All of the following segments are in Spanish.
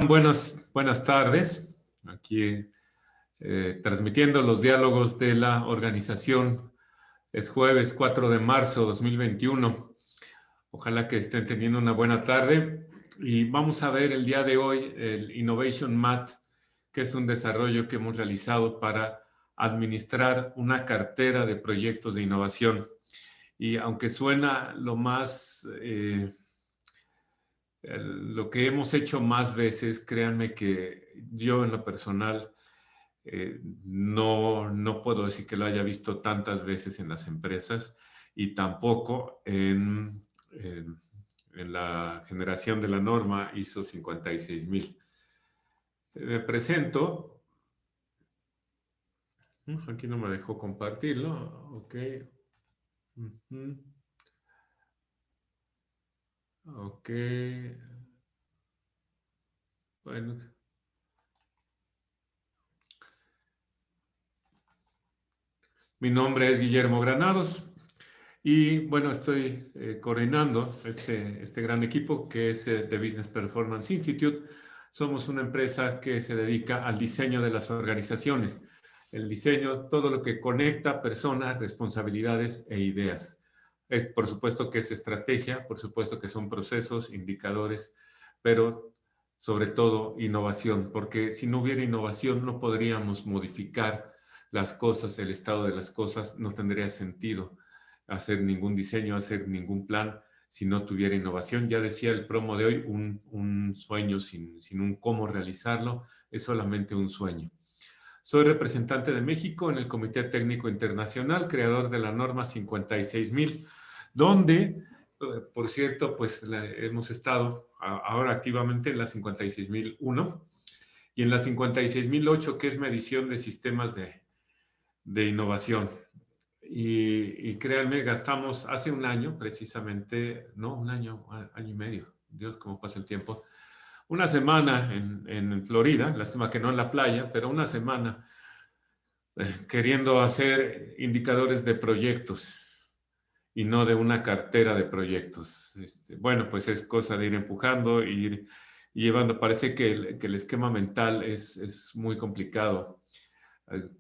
Buenas tardes. Aquí transmitiendo los diálogos de la organización. Es jueves 4 de marzo de 2021. Ojalá que estén teniendo una buena tarde. Y vamos a ver el día de hoy el Innovation Mat, que es un desarrollo que hemos realizado para administrar una cartera de proyectos de innovación. Y aunque suena lo que hemos hecho más veces, créanme que yo en lo personal no puedo decir que lo haya visto tantas veces en las empresas y tampoco en la generación de la norma ISO 56000. Me presento. Aquí no me dejó compartirlo. Ok. Ok. Bueno. Mi nombre es Guillermo Granados y bueno, estoy coordinando este gran equipo que es The Business Performance Institute. Somos una empresa que se dedica al diseño de las organizaciones. El diseño, todo lo que conecta personas, responsabilidades e ideas. Por supuesto que es estrategia, por supuesto que son procesos, indicadores, pero sobre todo innovación, porque si no hubiera innovación no podríamos modificar las cosas, el estado de las cosas. No tendría sentido hacer ningún diseño, hacer ningún plan si no tuviera innovación. Ya decía el promo de hoy, un sueño sin un cómo realizarlo es solamente un sueño. Soy representante de México en el Comité Técnico Internacional, creador de la norma 56000, donde, por cierto, pues hemos estado ahora activamente en la 56001 y en la 56008, que es medición de sistemas de innovación. Y créanme, gastamos hace un año precisamente, no, un año y medio, Dios, cómo pasa el tiempo, una semana en Florida, lástima que no en la playa, pero una semana queriendo hacer indicadores de proyectos y no de una cartera de proyectos. Bueno, pues es cosa de ir empujando y ir llevando. Parece que el esquema mental es muy complicado.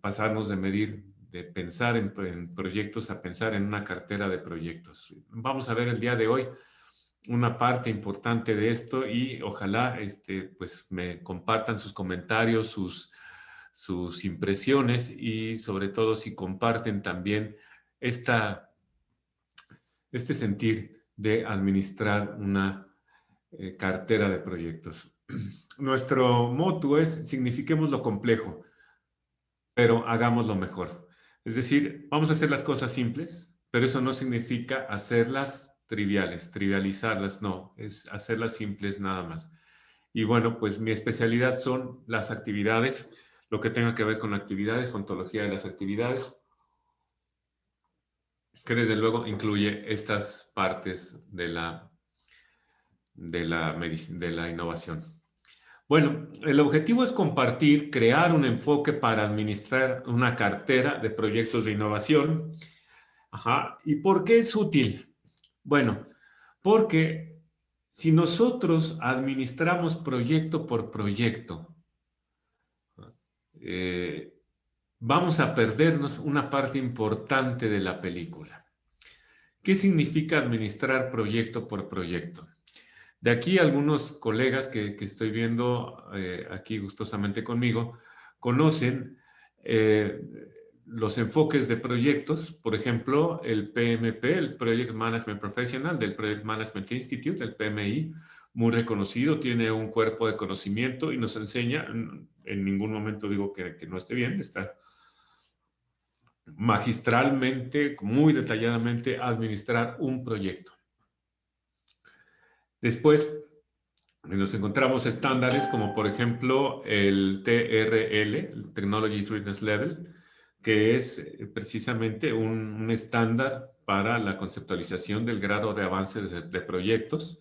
Pasarnos de medir, de pensar en proyectos a pensar en una cartera de proyectos. Vamos a ver el día de hoy una parte importante de esto y ojalá pues me compartan sus comentarios, sus impresiones y sobre todo si comparten también este sentir de administrar una cartera de proyectos. Nuestro moto es signifiquemos lo complejo, pero hagámoslo mejor. Es decir, vamos a hacer las cosas simples, pero eso no significa hacerlas triviales, trivializarlas, no, es hacerlas simples nada más. Y bueno, pues mi especialidad son las actividades, lo que tenga que ver con actividades, ontología de las actividades, que desde luego incluye estas partes de la innovación. Bueno, el objetivo es compartir, crear un enfoque para administrar una cartera de proyectos de innovación. Ajá. ¿Y por qué es útil? Bueno, porque si nosotros administramos proyecto por proyecto, eh, vamos a perdernos una parte importante de la película. ¿Qué significa administrar proyecto por proyecto? De aquí algunos colegas que estoy viendo aquí gustosamente conmigo conocen eh, los enfoques de proyectos, por ejemplo, el PMP, el Project Management Professional del Project Management Institute, el PMI, muy reconocido, tiene un cuerpo de conocimiento y nos enseña, en ningún momento digo que no esté bien, está magistralmente, muy detalladamente, a administrar un proyecto. Después, nos encontramos estándares como por ejemplo el TRL, el Technology Readiness Level, que es precisamente un estándar para la conceptualización del grado de avance de proyectos,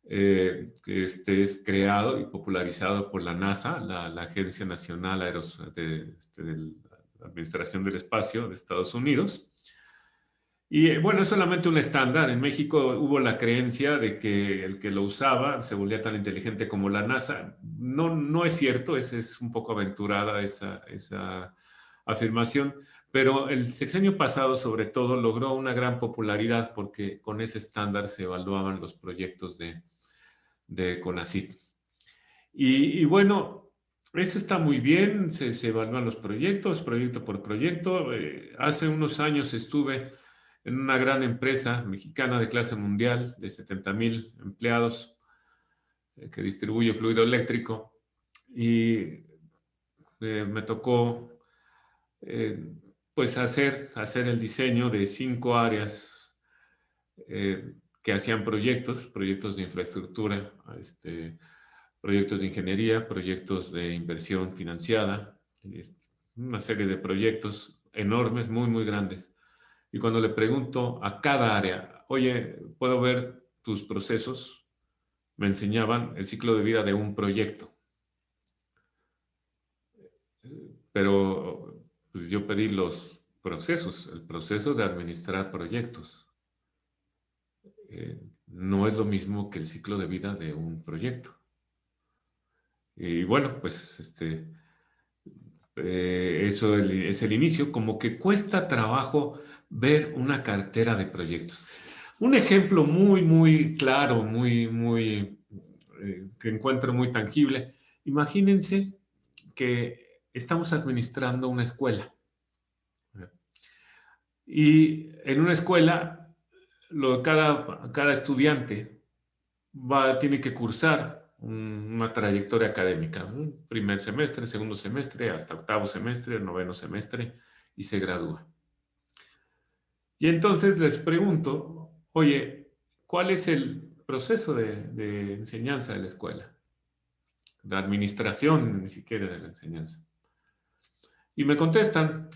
que es creado y popularizado por la NASA, la Agencia Nacional de la Administración del Espacio de Estados Unidos. Y bueno, es solamente un estándar. En México hubo la creencia de que el que lo usaba se volvía tan inteligente como la NASA. No, no es cierto, es un poco aventurada esa afirmación, pero el sexenio pasado sobre todo logró una gran popularidad porque con ese estándar se evaluaban los proyectos de CONACYT. Y bueno, eso está muy bien, se evalúan los proyectos, proyecto por proyecto. Hace unos años estuve en una gran empresa mexicana de clase mundial de 70,000 empleados que distribuye fluido eléctrico y me tocó eh, pues hacer el diseño de 5 áreas que hacían proyectos de infraestructura, proyectos de ingeniería, proyectos de inversión financiada, una serie de proyectos enormes, muy, muy grandes. Y cuando le pregunto a cada área, oye, ¿puedo ver tus procesos? Me enseñaban el ciclo de vida de un proyecto. Pero pues, yo pedí los procesos, el proceso de administrar proyectos. No es lo mismo que el ciclo de vida de un proyecto. Y bueno, pues eso es el inicio, como que cuesta trabajo ver una cartera de proyectos. Un ejemplo muy, muy claro, que encuentro muy tangible. Imagínense que estamos administrando una escuela y en una escuela cada estudiante tiene que cursar una trayectoria académica, ¿no? Primer semestre, segundo semestre, hasta octavo semestre, noveno semestre, y se gradúa. Y entonces les pregunto, oye, ¿cuál es el proceso de enseñanza de la escuela? De administración, ni siquiera de la enseñanza. Y me contestan,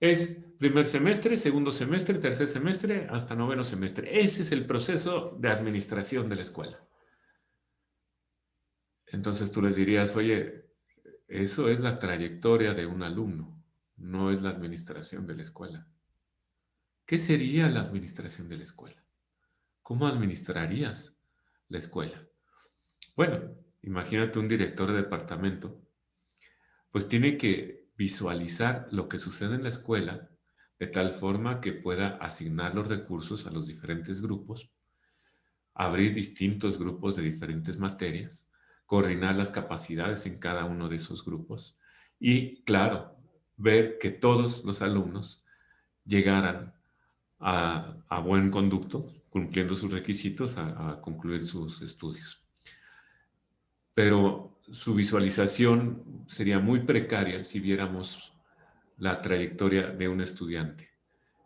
es primer semestre, segundo semestre, tercer semestre, hasta noveno semestre. Ese es el proceso de administración de la escuela. Entonces tú les dirías, oye, eso es la trayectoria de un alumno, no es la administración de la escuela. ¿Qué sería la administración de la escuela? ¿Cómo administrarías la escuela? Bueno, imagínate un director de departamento, pues tiene que visualizar lo que sucede en la escuela de tal forma que pueda asignar los recursos a los diferentes grupos, abrir distintos grupos de diferentes materias, coordinar las capacidades en cada uno de esos grupos y, claro, ver que todos los alumnos llegaran a buen conducto, cumpliendo sus requisitos, a concluir sus estudios. Pero su visualización sería muy precaria si viéramos la trayectoria de un estudiante.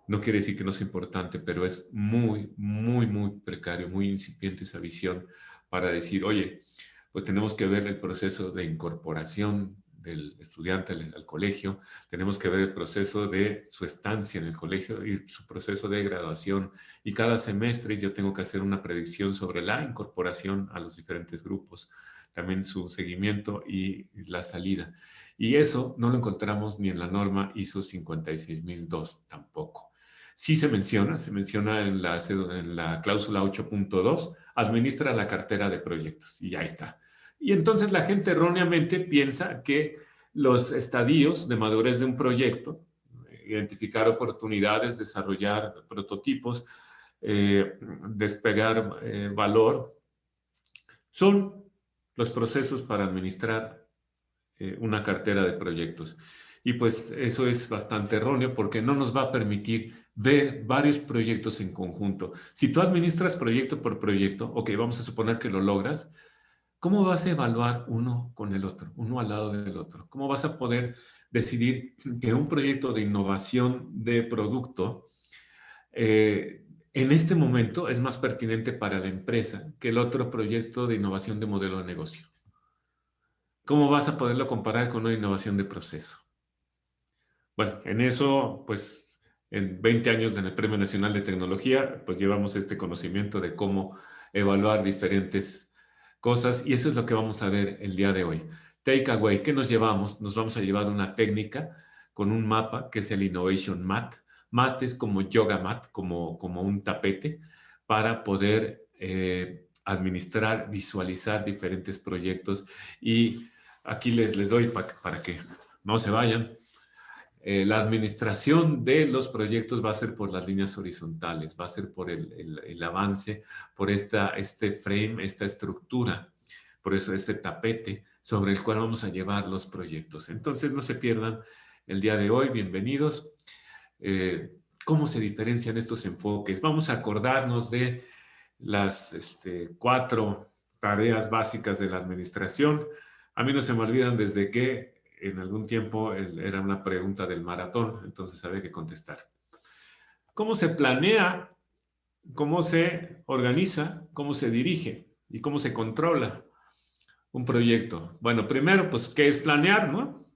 No quiere decir que no sea importante, pero es muy, muy, muy precario, muy incipiente esa visión para decir, oye, pues tenemos que ver el proceso de incorporación del estudiante al colegio, tenemos que ver el proceso de su estancia en el colegio y su proceso de graduación. Y cada semestre yo tengo que hacer una predicción sobre la incorporación a los diferentes grupos, también su seguimiento y la salida. Y eso no lo encontramos ni en la norma ISO 56002 tampoco. Sí se menciona en la cláusula 8.2, administra la cartera de proyectos y ya está. Y entonces la gente erróneamente piensa que los estadios de madurez de un proyecto, identificar oportunidades, desarrollar prototipos, despegar valor, son los procesos para administrar una cartera de proyectos. Y pues eso es bastante erróneo porque no nos va a permitir ver varios proyectos en conjunto. Si tú administras proyecto por proyecto, ok, vamos a suponer que lo logras, ¿cómo vas a evaluar uno con el otro, uno al lado del otro? ¿Cómo vas a poder decidir que un proyecto de innovación de producto en este momento es más pertinente para la empresa que el otro proyecto de innovación de modelo de negocio? ¿Cómo vas a poderlo comparar con una innovación de proceso? Bueno, en eso, pues, en 20 años en el Premio Nacional de Tecnología, pues llevamos este conocimiento de cómo evaluar diferentes cosas y eso es lo que vamos a ver el día de hoy. Takeaway, ¿qué nos llevamos? Nos vamos a llevar una técnica con un mapa que es el Innovation Mat, Mat es como yoga mat, como un tapete para poder administrar, visualizar diferentes proyectos. Y aquí les doy para que no se vayan. La administración de los proyectos va a ser por las líneas horizontales, va a ser por el avance, por este frame, esta estructura, por eso este tapete sobre el cual vamos a llevar los proyectos. Entonces no se pierdan el día de hoy, bienvenidos. ¿Cómo se diferencian estos enfoques? Vamos a acordarnos de las 4 tareas básicas de la administración. A mí no se me olvidan desde que en algún tiempo era una pregunta del maratón, entonces había que contestar. ¿Cómo se planea? ¿Cómo se organiza? ¿Cómo se dirige? ¿Y cómo se controla un proyecto? Bueno, primero, pues, ¿qué es planear, no?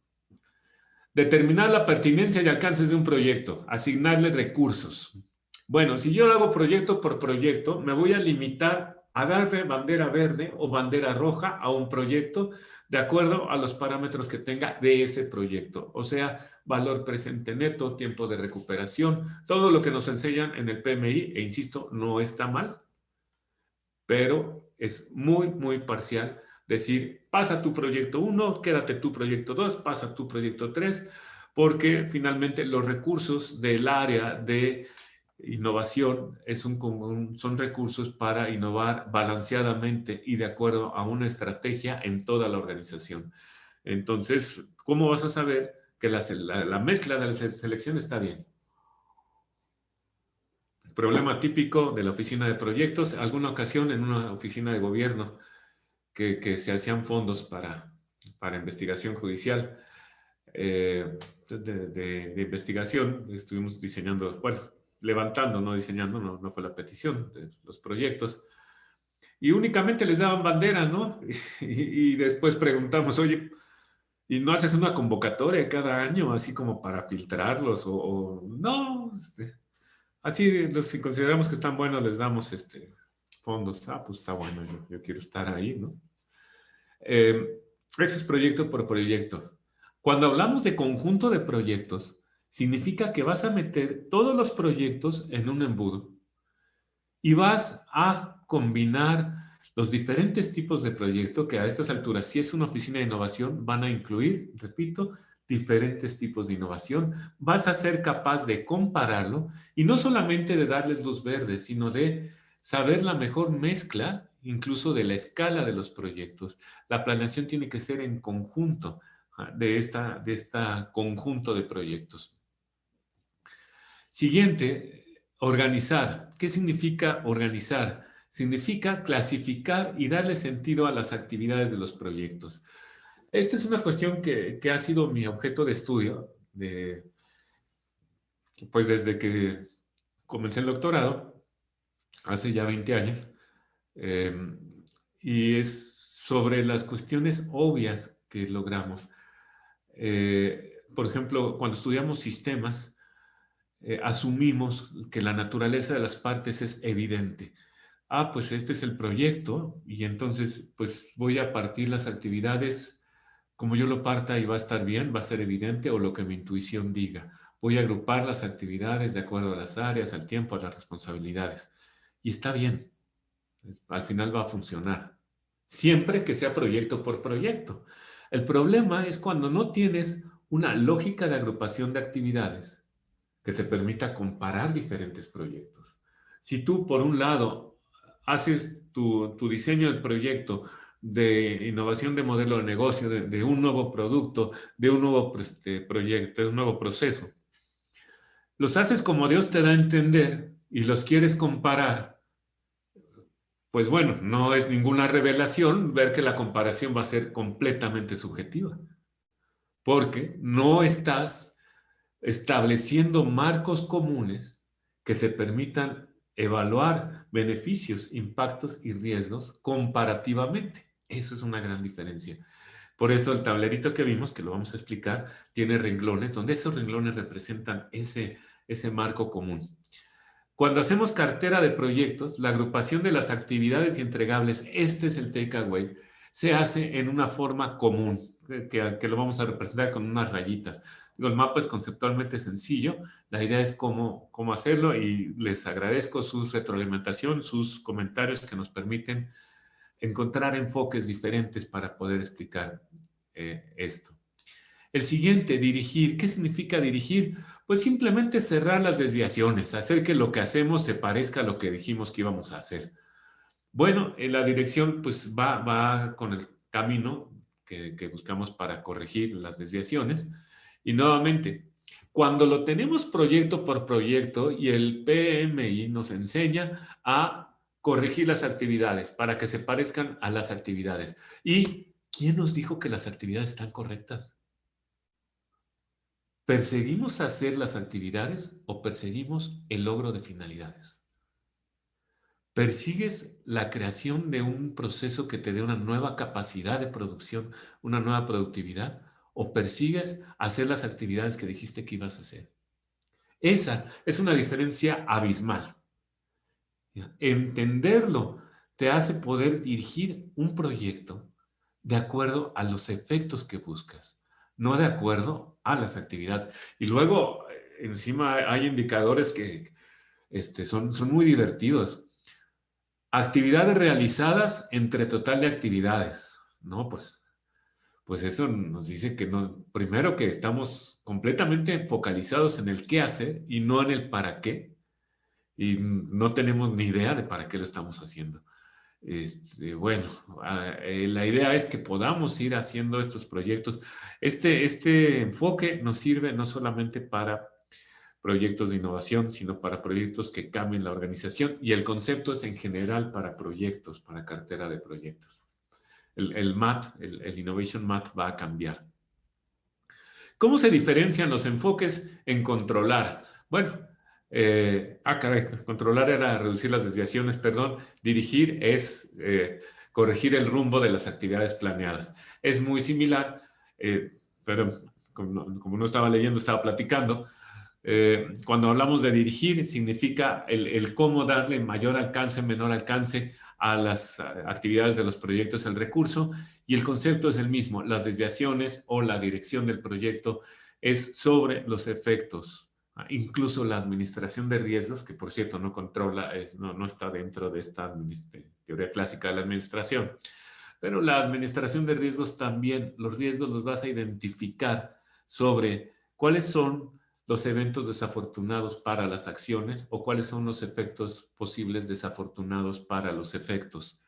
Determinar la pertinencia y alcances de un proyecto, asignarle recursos. Bueno, si yo lo hago proyecto por proyecto, me voy a limitar a darle bandera verde o bandera roja a un proyecto de acuerdo a los parámetros que tenga de ese proyecto. O sea, valor presente neto, tiempo de recuperación, todo lo que nos enseñan en el PMI, e insisto, no está mal, pero es muy, muy parcial decir, pasa tu proyecto 1, quédate tu proyecto 2, pasa tu proyecto 3, porque finalmente los recursos del área de innovación son recursos para innovar balanceadamente y de acuerdo a una estrategia en toda la organización. Entonces, ¿cómo vas a saber que la mezcla de la selección está bien? Problema típico de la oficina de proyectos, alguna ocasión en una oficina de gobierno que se hacían fondos para investigación judicial. De investigación, estuvimos diseñando, bueno, levantando, no diseñando, no fue la petición de los proyectos, y únicamente les daban bandera, ¿no? Y después preguntamos, oye, ¿y no haces una convocatoria cada año así como para filtrarlos? O no, así, si consideramos que están buenos, les damos fondos. Ah, pues está bueno, yo quiero estar ahí, ¿no? Ese es proyecto por proyecto. Cuando hablamos de conjunto de proyectos, significa que vas a meter todos los proyectos en un embudo y vas a combinar los diferentes tipos de proyecto que a estas alturas, si es una oficina de innovación, van a incluir, repito, diferentes tipos de innovación. Vas a ser capaz de compararlo y no solamente de darles luz verde, sino de saber la mejor mezcla, incluso de la escala de los proyectos. La planeación tiene que ser en conjunto de esta conjunto de proyectos. Siguiente, organizar. ¿Qué significa organizar? Significa clasificar y darle sentido a las actividades de los proyectos. Esta es una cuestión que ha sido mi objeto de estudio pues desde que comencé el doctorado, hace ya 20 años, y es sobre las cuestiones obvias que logramos. Por ejemplo, cuando estudiamos sistemas, asumimos que la naturaleza de las partes es evidente. Ah, pues este es el proyecto y entonces pues voy a partir las actividades como yo lo parta y va a estar bien, va a ser evidente o lo que mi intuición diga. Voy a agrupar las actividades de acuerdo a las áreas, al tiempo, a las responsabilidades. Y está bien, al final va a funcionar. Siempre que sea proyecto por proyecto. El problema es cuando no tienes una lógica de agrupación de actividades que te permita comparar diferentes proyectos. Si tú, por un lado, haces tu diseño del proyecto de innovación de modelo de negocio, de un nuevo producto, de un nuevo proyecto, de un nuevo proceso, los haces como Dios te da a entender y los quieres comparar, pues bueno, no es ninguna revelación ver que la comparación va a ser completamente subjetiva, porque no estás estableciendo marcos comunes que te permitan evaluar beneficios, impactos y riesgos comparativamente. Eso es una gran diferencia. Por eso el tablerito que vimos, que lo vamos a explicar, tiene renglones, donde esos renglones representan ese marco común. Cuando hacemos cartera de proyectos, la agrupación de las actividades y entregables, este es el takeaway, se hace en una forma común, que lo vamos a representar con unas rayitas. Digo, el mapa es conceptualmente sencillo, la idea es cómo hacerlo y les agradezco su retroalimentación, sus comentarios que nos permiten encontrar enfoques diferentes para poder explicar esto. El siguiente, dirigir. ¿Qué significa dirigir? Pues simplemente cerrar las desviaciones, hacer que lo que hacemos se parezca a lo que dijimos que íbamos a hacer. Bueno, en la dirección pues va con el camino que buscamos para corregir las desviaciones. Y nuevamente, cuando lo tenemos proyecto por proyecto y el PMI nos enseña a corregir las actividades para que se parezcan a las actividades. ¿Y quién nos dijo que las actividades están correctas? ¿Perseguimos hacer las actividades o perseguimos el logro de finalidades? ¿Persigues la creación de un proceso que te dé una nueva capacidad de producción, una nueva productividad? ¿O persigues hacer las actividades que dijiste que ibas a hacer? Esa es una diferencia abismal. Entenderlo te hace poder dirigir un proyecto de acuerdo a los efectos que buscas, no de acuerdo a las actividades. Y luego, encima hay indicadores que son muy divertidos. Actividades realizadas entre total de actividades. No, pues eso nos dice que no, primero que estamos completamente focalizados en el qué hacer y no en el para qué. Y no tenemos ni idea de para qué lo estamos haciendo. Bueno, la idea es que podamos ir haciendo estos proyectos. Este enfoque nos sirve no solamente para proyectos de innovación, sino para proyectos que cambien la organización. Y el concepto es en general para proyectos, para cartera de proyectos. El MAT, el Innovation MAT va a cambiar. ¿Cómo se diferencian los enfoques en controlar? Bueno, caray, controlar era reducir las desviaciones, perdón. Dirigir es corregir el rumbo de las actividades planeadas. Es muy similar, pero como no estaba leyendo, estaba platicando. Cuando hablamos de dirigir, significa el cómo darle mayor alcance, menor alcance a las actividades de los proyectos, el recurso, y el concepto es el mismo. Las desviaciones o la dirección del proyecto es sobre los efectos. Incluso la administración de riesgos, que por cierto no controla, no está dentro de esta teoría clásica de la administración, pero la administración de riesgos también, los riesgos los vas a identificar sobre cuáles son los eventos desafortunados para las acciones o cuáles son los efectos posibles desafortunados para los efectos.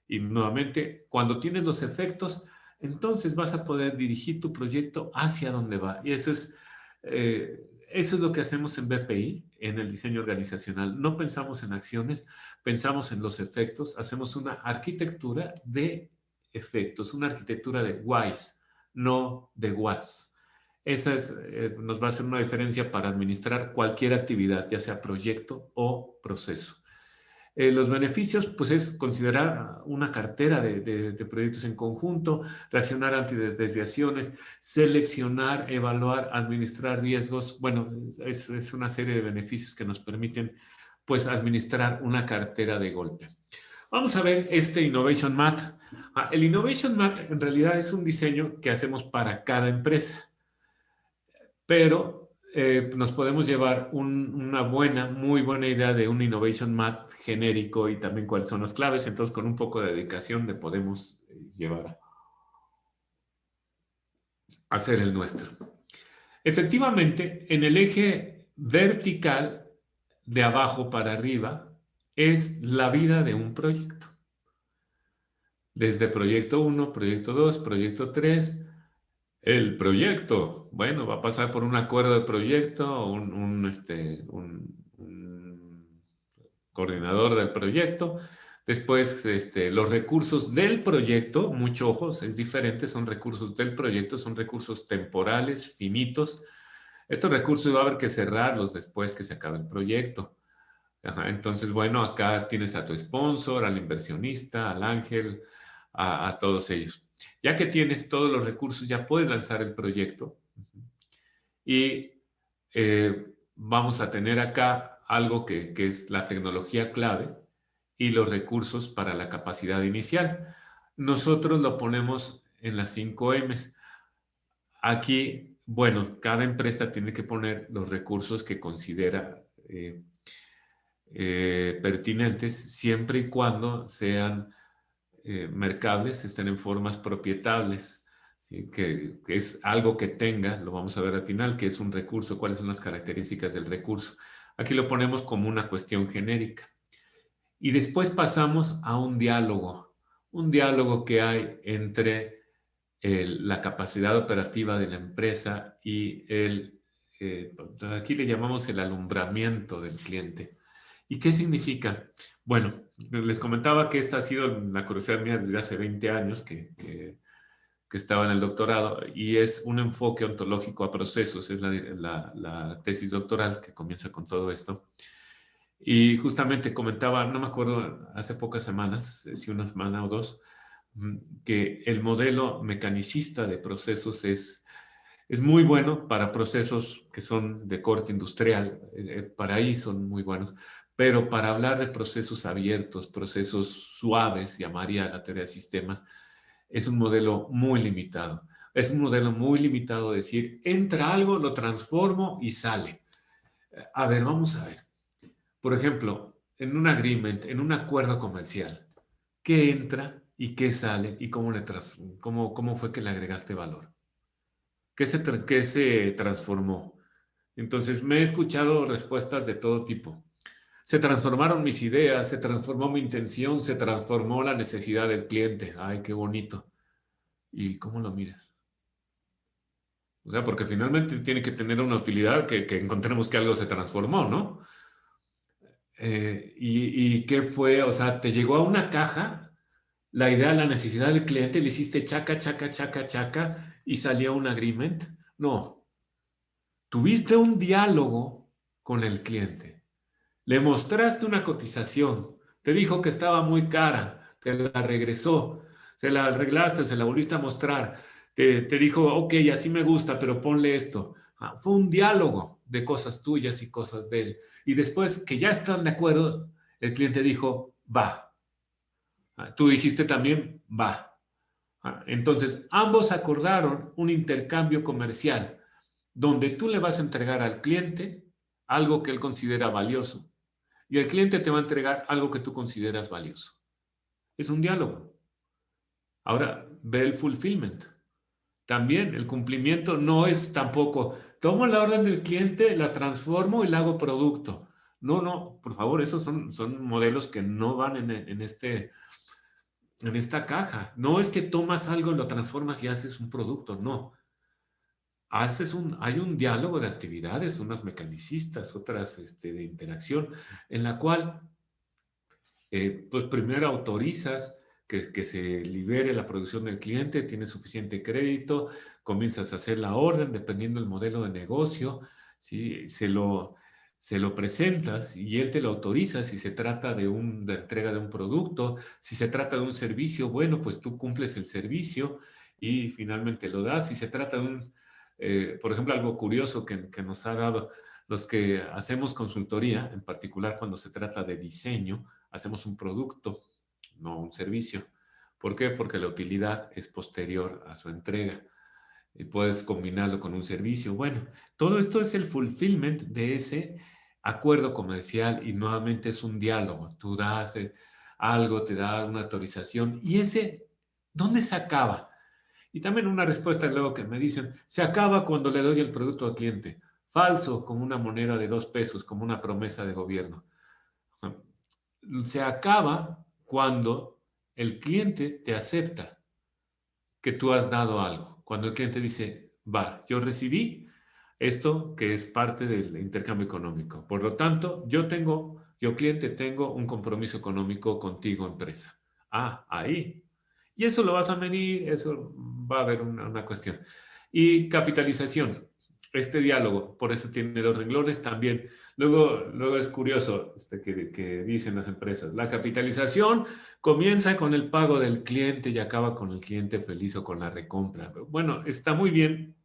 Y nuevamente, cuando tienes los efectos, entonces vas a poder dirigir tu proyecto hacia dónde va. Y eso es lo que hacemos en BPI, en el diseño organizacional. No pensamos en acciones, pensamos en los efectos. Hacemos una arquitectura de efectos, una arquitectura de whys, no de whats. Esa nos va a hacer una diferencia para administrar cualquier actividad, ya sea proyecto o proceso. Los beneficios, pues es considerar una cartera de proyectos en conjunto, reaccionar ante desviaciones, seleccionar, evaluar, administrar riesgos. Bueno, es una serie de beneficios que nos permiten, pues, administrar una cartera de golpe. Vamos a ver este Innovation Mat. El Innovation Mat en realidad es un diseño que hacemos para cada empresa, pero nos podemos llevar una muy buena idea de un Innovation Mat genérico y también cuáles son las claves. Entonces, con un poco de dedicación le podemos llevar a hacer el nuestro. Efectivamente, en el eje vertical de abajo para arriba es la vida de un proyecto. Desde proyecto 1, proyecto 2, proyecto 3. El proyecto, bueno, va a pasar por un acuerdo de proyecto, un coordinador del proyecto. Después, los recursos del proyecto, mucho ojos, es diferente, son recursos del proyecto, son recursos temporales, finitos. Estos recursos va a haber que cerrarlos después que se acabe el proyecto. Ajá, entonces, bueno, acá tienes a tu sponsor, al inversionista, al ángel, a todos ellos. Ya que tienes todos los recursos, ya puedes lanzar el proyecto. Y vamos a tener acá algo que es la tecnología clave y los recursos para la capacidad inicial. Nosotros lo ponemos en las 5 M's. Aquí bueno, cada empresa tiene que poner los recursos que considera pertinentes siempre y cuando sean mercables, estén en formas propietables, ¿sí? Que es algo que tenga, lo vamos a ver al final, que es un recurso, cuáles son las características del recurso. Aquí lo ponemos como una cuestión genérica. Y después pasamos a un diálogo que hay entre la capacidad operativa de la empresa y aquí le llamamos el alumbramiento del cliente. ¿Y qué significa? Bueno, les comentaba que esta ha sido la curiosidad mía desde hace 20 años que estaba en el doctorado y es un enfoque ontológico a procesos, es la tesis doctoral que comienza con todo esto. Y justamente comentaba, no me acuerdo, hace pocas semanas, si una semana o dos, que el modelo mecanicista de procesos es muy bueno para procesos que son de corte industrial, para ahí son muy buenos, pero para hablar de procesos abiertos, procesos suaves, llamaría la teoría de sistemas, es un modelo muy limitado. Es un modelo muy limitado, decir, entra algo, lo transformo y sale. A ver, vamos a ver. Por ejemplo, en un agreement, en un acuerdo comercial, ¿qué entra y qué sale y cómo fue que le agregaste valor? ¿Qué se transformó? Entonces, me he escuchado respuestas de todo tipo. Se transformaron mis ideas, se transformó mi intención, se transformó la necesidad del cliente. Ay, qué bonito. ¿Y cómo lo mides? O sea, porque finalmente tiene que tener una utilidad que encontremos que algo se transformó, ¿no? ¿Y qué fue? O sea, te llegó a una caja la idea, la necesidad del cliente, le hiciste chaca, chaca, chaca, chaca y salió un agreement. No, tuviste un diálogo con el cliente. Le mostraste una cotización, te dijo que estaba muy cara, te la regresó, se la arreglaste, se la volviste a mostrar, te dijo, ok, así me gusta, pero ponle esto. Fue un diálogo de cosas tuyas y cosas de él. Y después que ya están de acuerdo, el cliente dijo, va. Tú dijiste también, va. Entonces, ambos acordaron un intercambio comercial donde tú le vas a entregar al cliente algo que él considera valioso y el cliente te va a entregar algo que tú consideras valioso. Es un diálogo. Ahora, ve el fulfillment. También el cumplimiento no es tampoco, tomo la orden del cliente, la transformo y la hago producto. No, no, por favor, esos son modelos que no van en esta caja. No es que tomas algo, lo transformas y haces un producto, no. Hay un diálogo de actividades, unas mecanicistas, otras de interacción, en la cual pues primero autorizas que se libere la producción del cliente, tienes suficiente crédito, comienzas a hacer la orden dependiendo del modelo de negocio, ¿sí? Se lo presentas y él te lo autoriza si se trata de entrega de un producto, si se trata de un servicio, bueno, pues tú cumples el servicio y finalmente lo das. Si se trata de por ejemplo, algo curioso que nos ha dado los que hacemos consultoría, en particular cuando se trata de diseño, hacemos un producto, no un servicio. ¿Por qué? Porque la utilidad es posterior a su entrega y puedes combinarlo con un servicio. Bueno, todo esto es el fulfillment de ese acuerdo comercial y nuevamente es un diálogo. Tú das algo, te da una autorización y ese, ¿dónde se acaba? Y también una respuesta luego que me dicen, se acaba cuando le doy el producto al cliente. Falso, como una moneda de 2 pesos, como una promesa de gobierno. Se acaba cuando el cliente te acepta que tú has dado algo. Cuando el cliente dice, va, yo recibí esto que es parte del intercambio económico. Por lo tanto, yo cliente tengo un compromiso económico contigo, empresa. Ahí. Y eso lo vas a medir, eso va a haber una cuestión. Y capitalización, este diálogo, por eso tiene 2 renglones también. Luego es curioso que dicen las empresas, la capitalización comienza con el pago del cliente y acaba con el cliente feliz o con la recompra. Bueno, está muy bien,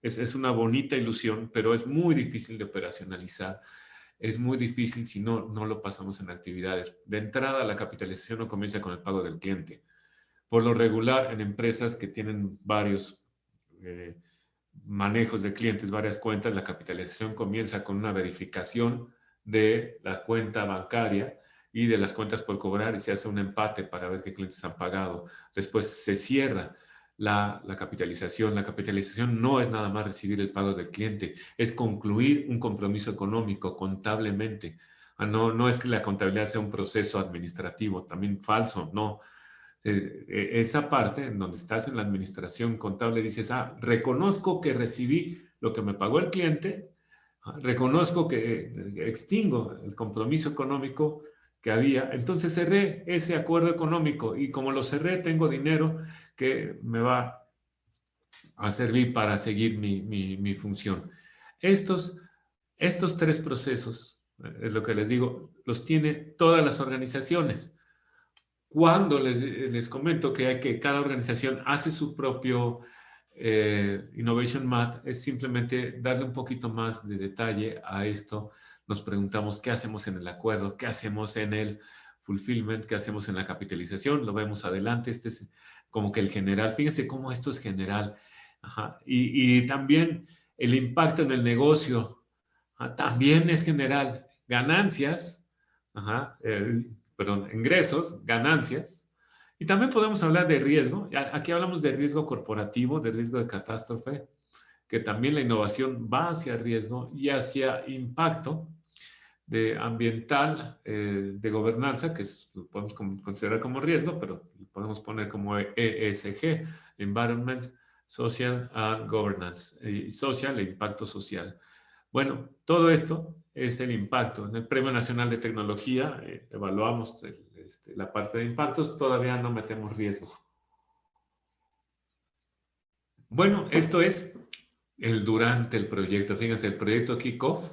es una bonita ilusión, pero es muy difícil de operacionalizar. Es muy difícil si no lo pasamos en actividades. De entrada, la capitalización no comienza con el pago del cliente. Por lo regular, en empresas que tienen varios manejos de clientes, varias cuentas, la capitalización comienza con una verificación de la cuenta bancaria y de las cuentas por cobrar y se hace un empate para ver qué clientes han pagado. Después se cierra la capitalización. La capitalización no es nada más recibir el pago del cliente, es concluir un compromiso económico contablemente. No es que la contabilidad sea un proceso administrativo, también falso, no. Esa parte en donde estás en la administración contable dices, reconozco que recibí lo que me pagó el cliente, reconozco que extingo el compromiso económico que había, entonces cerré ese acuerdo económico y como lo cerré tengo dinero que me va a servir para seguir mi función. Estos, estos tres procesos, es lo que les digo, los tiene todas las organizaciones. Cuando les comento que cada organización hace su propio Innovation Math, es simplemente darle un poquito más de detalle a esto. Nos preguntamos qué hacemos en el acuerdo, qué hacemos en el fulfillment, qué hacemos en la capitalización. Lo vemos adelante. Este es como que el general. Fíjense cómo esto es general. Ajá. Y también el impacto en el negocio también es general. Ganancias, ajá, perdón, ingresos, ganancias. Y también podemos hablar de riesgo. Aquí hablamos de riesgo corporativo, de riesgo de catástrofe, que también la innovación va hacia riesgo y hacia impacto de ambiental, de gobernanza, que lo podemos considerar como riesgo, pero lo podemos poner como ESG, Environment, Social and Governance, y social e impacto social. Bueno, todo esto es el impacto. En el Premio Nacional de Tecnología evaluamos la parte de impactos, todavía no metemos riesgos. Bueno, esto es el durante el proyecto. Fíjense, el proyecto kickoff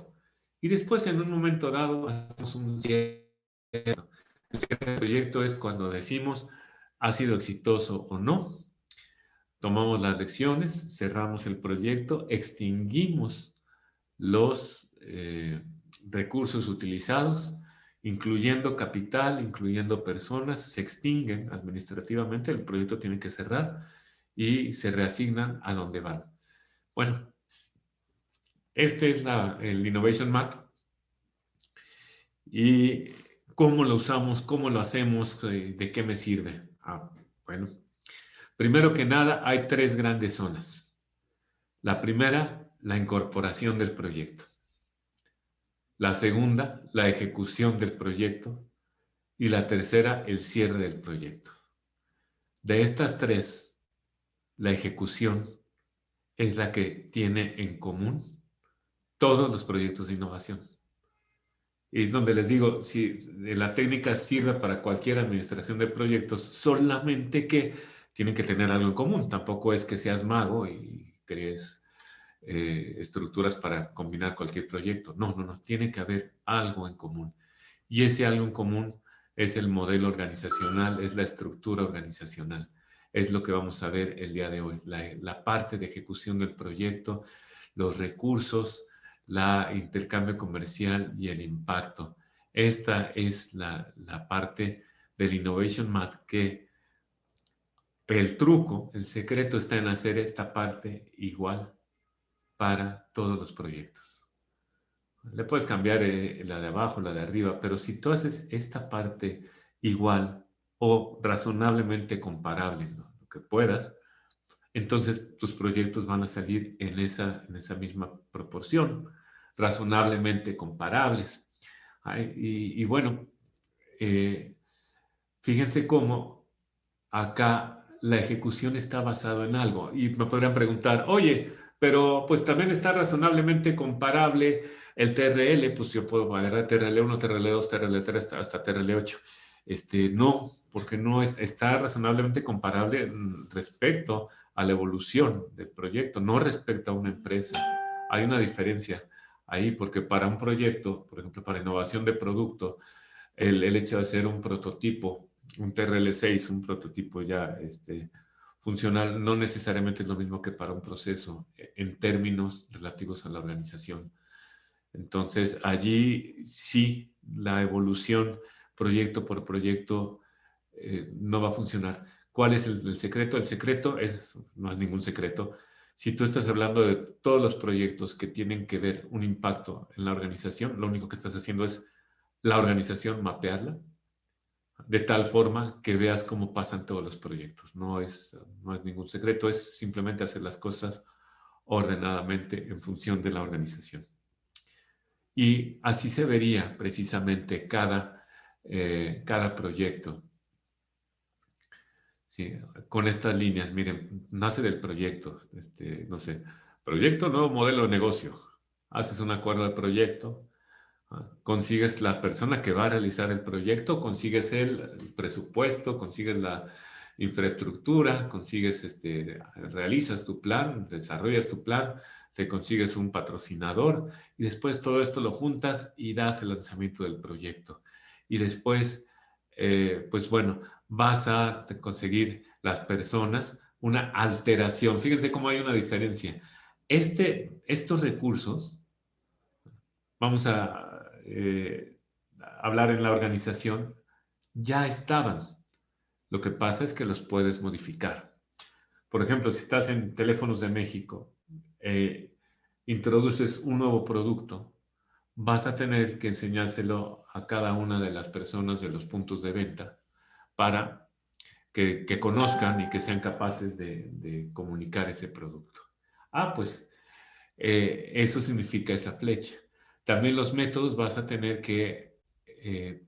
y después en un momento dado hacemos un cierre. El cierre del proyecto es cuando decimos ha sido exitoso o no. Tomamos las lecciones, cerramos el proyecto, extinguimos los recursos utilizados, incluyendo capital, incluyendo personas, se extinguen administrativamente, el proyecto tiene que cerrar y se reasignan a donde van. Bueno, este es el Innovation Math y cómo lo usamos, cómo lo hacemos, de qué me sirve. Bueno, primero que nada hay tres grandes zonas. La primera, la incorporación del proyecto. La segunda, la ejecución del proyecto. Y la tercera, el cierre del proyecto. De estas tres, la ejecución es la que tiene en común todos los proyectos de innovación. Y es donde les digo, si la técnica sirve para cualquier administración de proyectos, solamente que tienen que tener algo en común. Tampoco es que seas mago y crees estructuras para combinar cualquier proyecto. No, tiene que haber algo en común. Y ese algo en común es el modelo organizacional, es la estructura organizacional. Es lo que vamos a ver el día de hoy, la parte de ejecución del proyecto, los recursos, la intercambio comercial y el impacto. Esta es la parte del Innovation Math que el truco, el secreto está en hacer esta parte igual para todos los proyectos. Le puedes cambiar la de abajo, la de arriba, pero si tú haces esta parte igual o razonablemente comparable, ¿no? Lo que puedas, entonces tus proyectos van a salir en esa misma proporción, razonablemente comparables. Y bueno, fíjense cómo acá la ejecución está basada en algo. Y me podrían preguntar, oye, pero pues también está razonablemente comparable el TRL, pues yo puedo agarrar TRL1, TRL2, TRL3 hasta TRL8. No, porque no está razonablemente comparable respecto a la evolución del proyecto, no respecto a una empresa. Hay una diferencia ahí, porque para un proyecto, por ejemplo, para innovación de producto, el hecho de hacer un prototipo, un TRL6, un prototipo ya funcional, no necesariamente es lo mismo que para un proceso en términos relativos a la organización. Entonces, allí sí, la evolución proyecto por proyecto no va a funcionar. ¿Cuál es el secreto? El secreto no es ningún secreto, Si tú estás hablando de todos los proyectos que tienen que ver un impacto en la organización, lo único que estás haciendo es la organización, mapearla, de tal forma que veas cómo pasan todos los proyectos. No es ningún secreto, es simplemente hacer las cosas ordenadamente en función de la organización. Y así se vería precisamente cada proyecto. Sí, con estas líneas, miren, nace del proyecto, no sé, proyecto, nuevo modelo de negocio. Haces un acuerdo de proyecto, consigues la persona que va a realizar el proyecto, consigues el presupuesto, consigues la infraestructura, realizas tu plan, desarrollas tu plan, te consigues un patrocinador y después todo esto lo juntas y das el lanzamiento del proyecto. Y después, pues bueno, vas a conseguir las personas una alteración. Fíjense cómo hay una diferencia. Estos recursos, vamos a hablar en la organización, ya estaban. Lo que pasa es que los puedes modificar. Por ejemplo, si estás en Teléfonos de México, introduces un nuevo producto, vas a tener que enseñárselo a cada una de las personas de los puntos de venta para que conozcan y que sean capaces de comunicar ese producto. Pues eso significa esa flecha. También los métodos vas a tener que,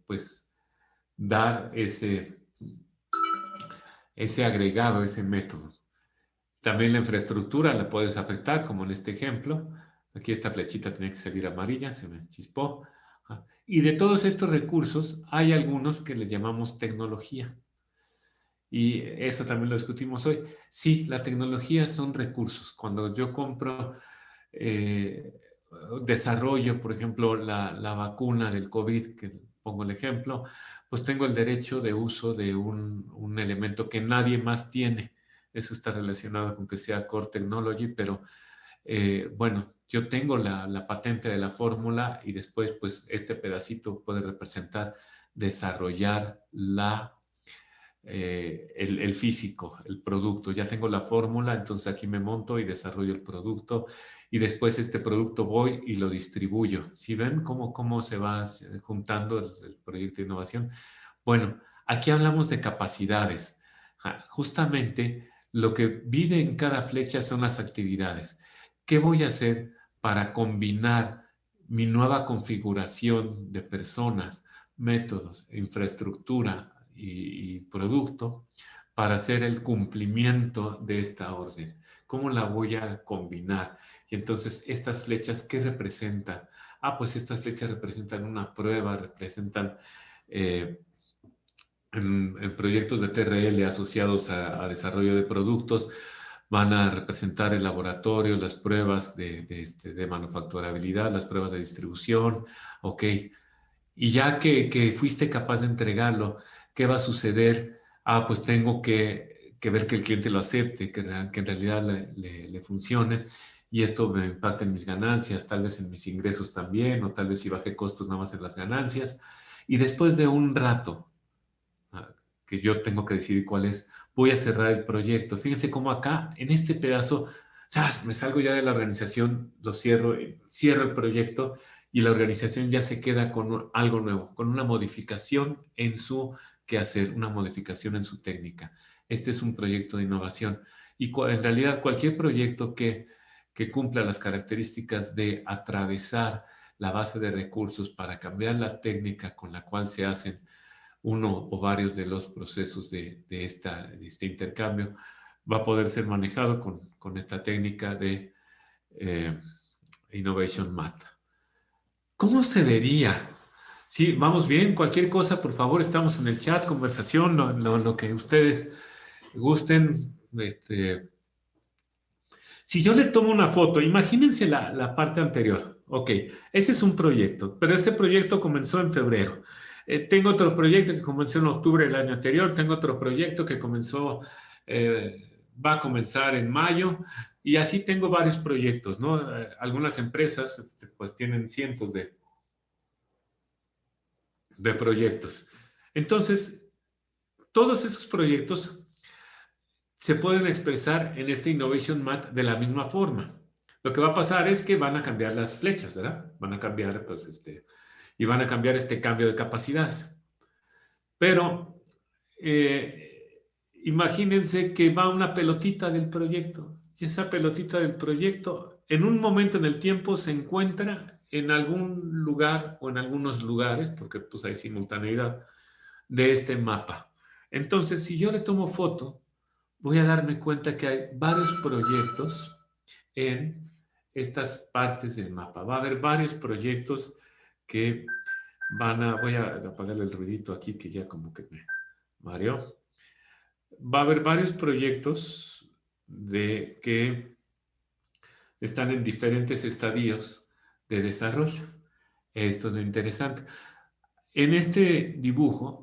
pues, dar ese agregado, ese método. También la infraestructura la puedes afectar, como en este ejemplo. Aquí esta flechita tenía que salir amarilla, se me chispó. Y de todos estos recursos, hay algunos que les llamamos tecnología. Y eso también lo discutimos hoy. Sí, la tecnología son recursos. Cuando yo compro, eh, desarrollo, por ejemplo, la vacuna del COVID, que pongo el ejemplo, pues tengo el derecho de uso de un elemento que nadie más tiene. Eso está relacionado con que sea Core Technology, pero bueno, yo tengo la patente de la fórmula y después, pues, este pedacito puede representar desarrollar el físico, el producto. Ya tengo la fórmula, entonces aquí me monto y desarrollo el producto y después este producto voy y lo distribuyo. ¿Sí ven cómo se va juntando el proyecto de innovación? Bueno, aquí hablamos de capacidades. Justamente lo que vive en cada flecha son las actividades. ¿Qué voy a hacer para combinar mi nueva configuración de personas, métodos, infraestructura y producto para hacer el cumplimiento de esta orden? ¿Cómo la voy a combinar? Y entonces, estas flechas, ¿qué representan? Pues estas flechas representan una prueba, representan en proyectos de TRL asociados a desarrollo de productos, van a representar el laboratorio, las pruebas de manufacturabilidad, las pruebas de distribución, ok. Y ya que fuiste capaz de entregarlo, ¿qué va a suceder? Pues tengo que ver que el cliente lo acepte, que en realidad le funcione. Y esto me impacta en mis ganancias, tal vez en mis ingresos también, o tal vez si bajé costos nada más en las ganancias. Y después de un rato, que yo tengo que decidir cuál es, voy a cerrar el proyecto. Fíjense cómo acá, en este pedazo, ¡zas!, me salgo ya de la organización, lo cierro, cierro el proyecto y la organización ya se queda con algo nuevo, con una modificación en su quehacer, una modificación en su técnica. Este es un proyecto de innovación y en realidad cualquier proyecto que cumpla las características de atravesar la base de recursos para cambiar la técnica con la cual se hacen uno o varios de los procesos de este intercambio, va a poder ser manejado con esta técnica de eh, Innovation Math. ¿Cómo se vería? Sí, vamos bien. Cualquier cosa, por favor, estamos en el chat, conversación, lo que ustedes gusten. Si yo le tomo una foto, imagínense la parte anterior. Ok, ese es un proyecto, pero ese proyecto comenzó en febrero. Tengo otro proyecto que comenzó en octubre del año anterior, tengo otro proyecto que va a comenzar en mayo, y así tengo varios proyectos, ¿no? Algunas empresas pues tienen cientos de proyectos. Entonces, todos esos proyectos se pueden expresar en este Innovation Mat de la misma forma. Lo que va a pasar es que van a cambiar las flechas, ¿verdad? Van a cambiar, pues, y van a cambiar este cambio de capacidades. Pero imagínense que va una pelotita del proyecto y esa pelotita del proyecto en un momento en el tiempo se encuentra en algún lugar o en algunos lugares, porque pues hay simultaneidad, de este mapa. Entonces, si yo le tomo foto, voy a darme cuenta que hay varios proyectos en estas partes del mapa. Va a haber varios proyectos que voy a apagarle el ruidito aquí que ya como que me mareó. Va a haber varios proyectos que están en diferentes estadios de desarrollo. Esto es lo interesante. En este dibujo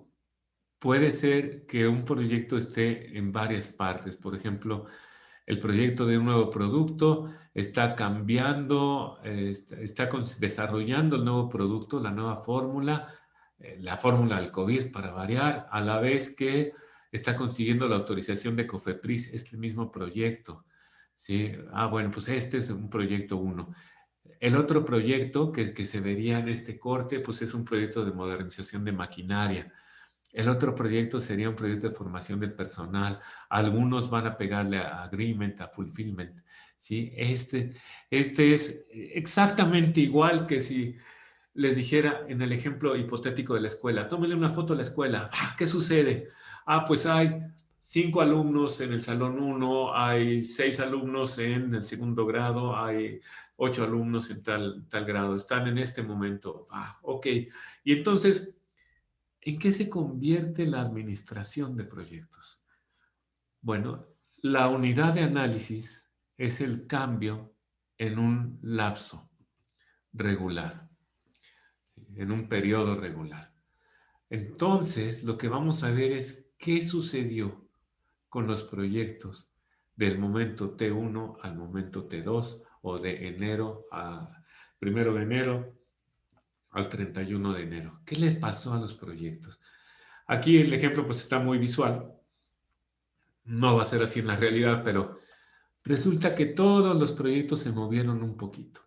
puede ser que un proyecto esté en varias partes. Por ejemplo, el proyecto de un nuevo producto está cambiando, está desarrollando el nuevo producto, la fórmula del COVID para variar, a la vez que está consiguiendo la autorización de COFEPRIS, este mismo proyecto. ¿Sí? Bueno, pues este es un proyecto 1. El otro proyecto que se vería en este corte, pues es un proyecto de modernización de maquinaria. El otro proyecto sería un proyecto de formación del personal. Algunos van a pegarle a agreement, a fulfillment. ¿Sí? Este es exactamente igual que si les dijera en el ejemplo hipotético de la escuela, tómenle una foto a la escuela. ¿Qué sucede? Pues hay 5 alumnos en el salón 1, hay 6 alumnos en el segundo grado, hay 8 alumnos en tal grado. Están en este momento. Ok. Y entonces, ¿en qué se convierte la administración de proyectos? Bueno, la unidad de análisis es el cambio en un lapso regular, en un periodo regular. Entonces, lo que vamos a ver es qué sucedió con los proyectos del momento T1 al momento T2 o de enero a 1 de enero al 31 de enero. ¿Qué les pasó a los proyectos? Aquí el ejemplo pues está muy visual. No va a ser así en la realidad, pero resulta que todos los proyectos se movieron un poquito.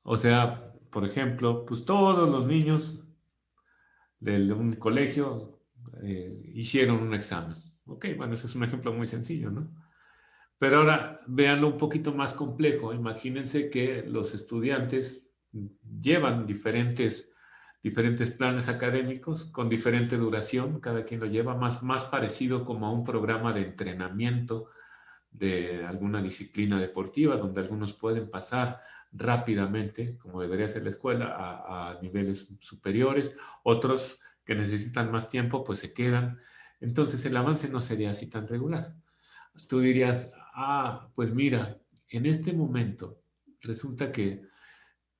O sea, por ejemplo, pues todos los niños de un colegio hicieron un examen. Ok, bueno, ese es un ejemplo muy sencillo, ¿no? Pero ahora véanlo un poquito más complejo. Imagínense que los estudiantes llevan diferentes planes académicos con diferente duración, cada quien lo lleva más parecido como a un programa de entrenamiento de alguna disciplina deportiva, donde algunos pueden pasar rápidamente, como debería ser la escuela, a niveles superiores, otros que necesitan más tiempo, pues se quedan. Entonces el avance no sería así tan regular. Tú dirías, pues mira, en este momento resulta que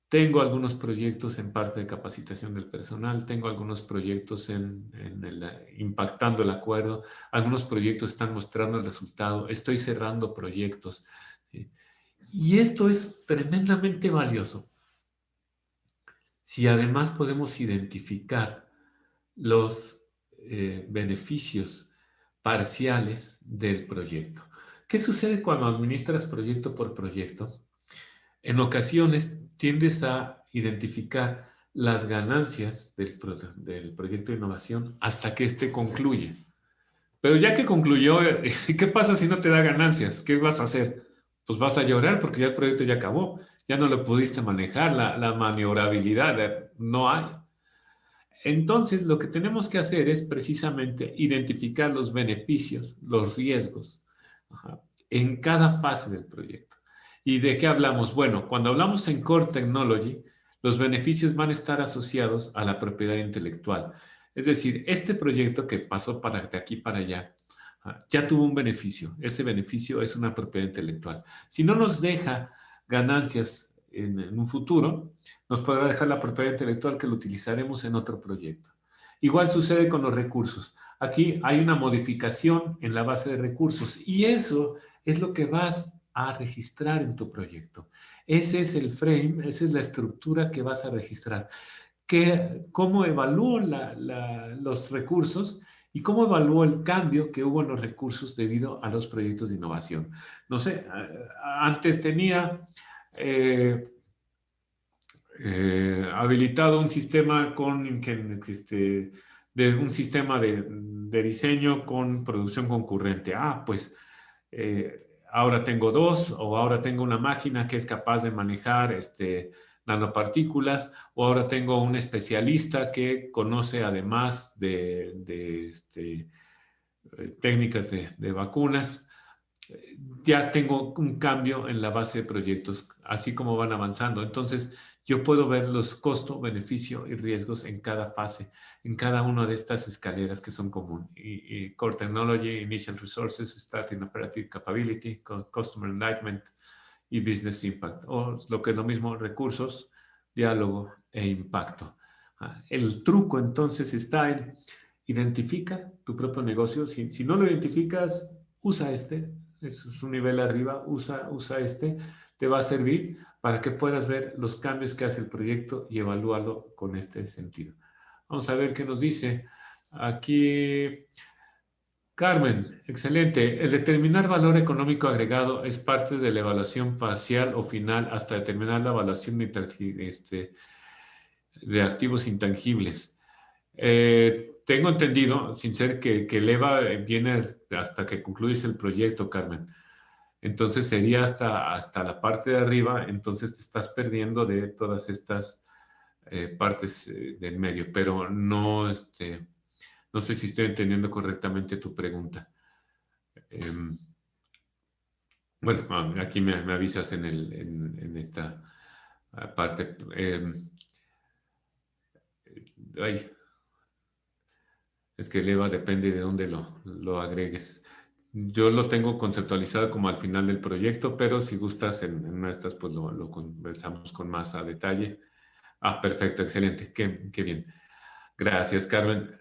tengo algunos proyectos en parte de capacitación del personal, tengo algunos proyectos impactando el acuerdo, algunos proyectos están mostrando el resultado, estoy cerrando proyectos. ¿Sí? Y esto es tremendamente valioso si además podemos identificar los beneficios parciales del proyecto. ¿Qué sucede cuando administras proyecto por proyecto? En ocasiones tiendes a identificar las ganancias del proyecto de innovación hasta que éste concluye. Pero ya que concluyó, ¿qué pasa si no te da ganancias? ¿Qué vas a hacer? Pues vas a llorar porque ya el proyecto ya acabó, ya no lo pudiste manejar, la maniobrabilidad no hay. Entonces, lo que tenemos que hacer es precisamente identificar los beneficios, los riesgos, en cada fase del proyecto. ¿Y de qué hablamos? Bueno, cuando hablamos en Core Technology, los beneficios van a estar asociados a la propiedad intelectual. Es decir, este proyecto que pasó de aquí para allá, ya tuvo un beneficio. Ese beneficio es una propiedad intelectual. Si no nos deja ganancias en un futuro, nos podrá dejar la propiedad intelectual que lo utilizaremos en otro proyecto. Igual sucede con los recursos. Aquí hay una modificación en la base de recursos y eso es lo que vas a registrar en tu proyecto. Ese es el frame, esa es la estructura que vas a registrar. ¿Cómo evalúo los recursos? ¿Y cómo evaluó el cambio que hubo en los recursos debido a los proyectos de innovación? No sé, antes tenía habilitado un sistema de un sistema de diseño con producción concurrente. Ah, pues ahora tengo dos, o ahora tengo una máquina que es capaz de manejar nanopartículas, o ahora tengo un especialista que conoce además de técnicas de vacunas. Ya tengo un cambio en la base de proyectos, así como van avanzando. Entonces, yo puedo ver los costos, beneficio y riesgos en cada fase, en cada una de estas escaleras que son comunes. Y Core Technology, Initial Resources, Starting Operative Capability, Customer Enlightenment y Business Impact. O lo que es lo mismo, recursos, diálogo e impacto. El truco entonces está en identifica tu propio negocio. Si no lo identificas, usa es un nivel arriba, usa te va a servir para que puedas ver los cambios que hace el proyecto y evalúalo con este sentido. Vamos a ver qué nos dice. Aquí, Carmen, excelente. El determinar valor económico agregado es parte de la evaluación parcial o final hasta determinar la evaluación de activos intangibles. Tengo entendido, sin ser que el EVA viene hasta que concluyes el proyecto, Carmen. Entonces sería hasta la parte de arriba, entonces te estás perdiendo de todas estas partes del medio, pero no, no sé si estoy entendiendo correctamente tu pregunta. Bueno, aquí me avisas en esta parte. Ay, es que el EVA depende de dónde lo agregues. Yo lo tengo conceptualizado como al final del proyecto, pero si gustas en una de estas, pues lo conversamos con más a detalle. Ah, perfecto, excelente, qué bien. Gracias, Carmen.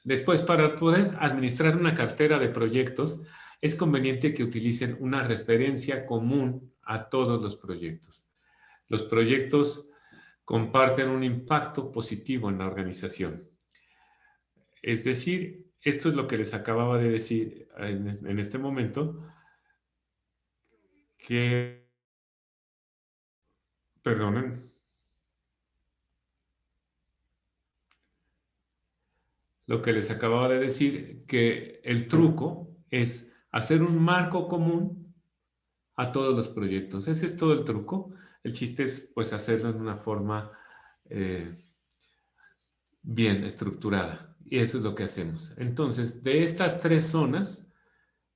Después, para poder administrar una cartera de proyectos, es conveniente que utilicen una referencia común a todos los proyectos. Los proyectos comparten un impacto positivo en la organización. Es decir, esto es lo que les acababa de decir en este momento, que, perdonen, lo que les acababa de decir, que el truco es hacer un marco común a todos los proyectos. Ese es todo el truco. El chiste es pues hacerlo en una forma eh, bien estructurada. Y eso es lo que hacemos. Entonces, de estas tres zonas,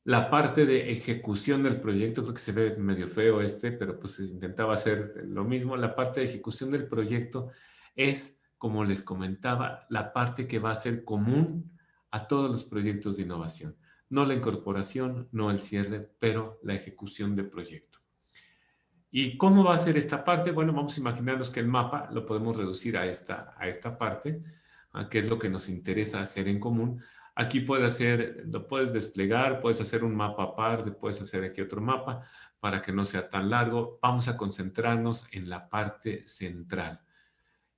la parte de ejecución del proyecto, creo que se ve medio feo pero pues intentaba hacer lo mismo. La parte de ejecución del proyecto es, como les comentaba, la parte que va a ser común a todos los proyectos de innovación. No la incorporación, no el cierre, pero la ejecución del proyecto. ¿Y cómo va a ser esta parte? Bueno, vamos a imaginarnos que el mapa lo podemos reducir a esta parte, que es lo que nos interesa hacer en común. Aquí lo puedes desplegar, puedes hacer un mapa aparte, puedes hacer aquí otro mapa para que no sea tan largo. Vamos a concentrarnos en la parte central